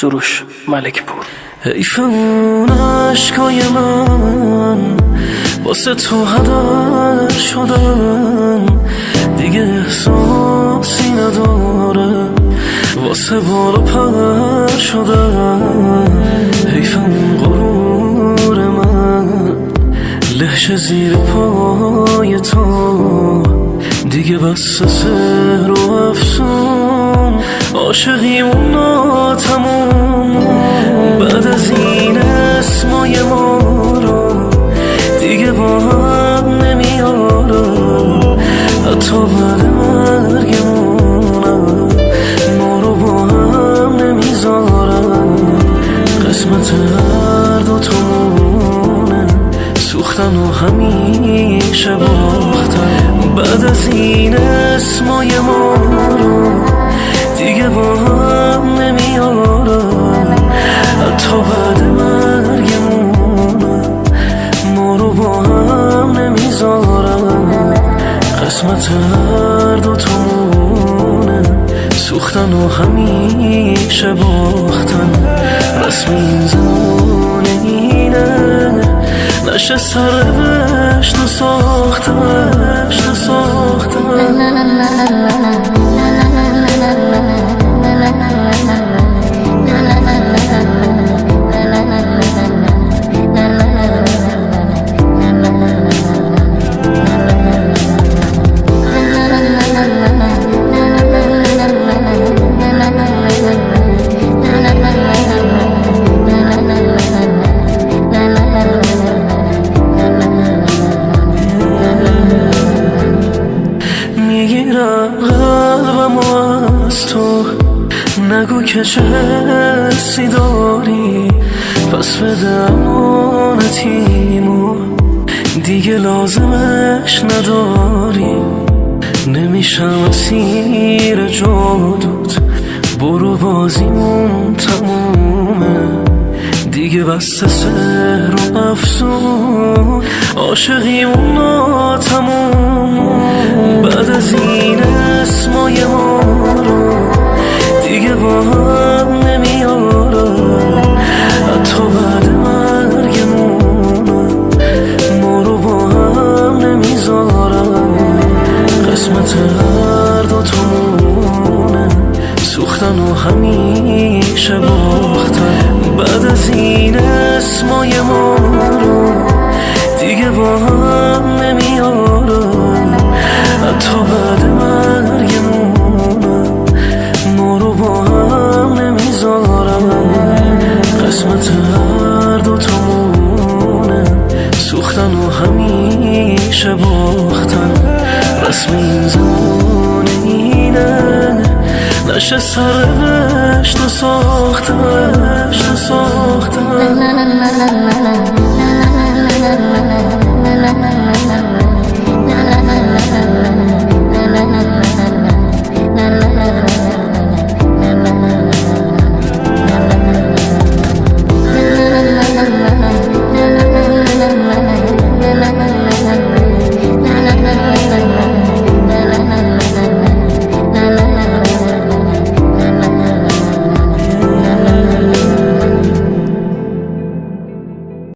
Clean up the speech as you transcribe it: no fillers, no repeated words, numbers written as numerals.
سروش ملک پور. حیف اون عشقای من واسه تو هدر شدن، دیگه احساسی نداره واسه بالا پر شدن. حیف اون غرور من لهش زیر پای تو، دیگه بس سحر و افسون عاشقیمون ناتموم. بعد از این اسمای ما رو دیگه با هم نمیارم، حتی بعد مرگمونم ما رو با هم نمیذارم. قسمت هر دوتامونه سوختن و همیشه باختن. بعد از این اسمای ما رو دیگه با هم نمیارم، حتی بعد مرگمونم ما رو با هم نمیذارم. قسمت هر دوتامونه سوختن و همیشه باختن. رسم این زمان اینه نشه سرنوشت و ساختن. قلبم از تو نگو که چه حسی داری، پس بده امانتیمو دیگه لازمش نداری. نمیشم اسیر جادوت، برو بازیمون تمومه دیگه بسته سحر و افسون عاشقیمون ناتموم. بعد از این اسمای ما رو دیگه با هم نمیارم، حتی بعد مرگمونم ما رو با هم نمیذارم. قسمت هر دوتامونه سوختن و همیشه باختن. بعد از این اسمای ما رو دیگه با هم نمیارم، حتی بعد مرگمونم ما رو با هم نمیذارم. قسمت هر دوتامونه سوختن و همیشه باختن. رسم این زمان اینه نشه سرنوشت و ساختن.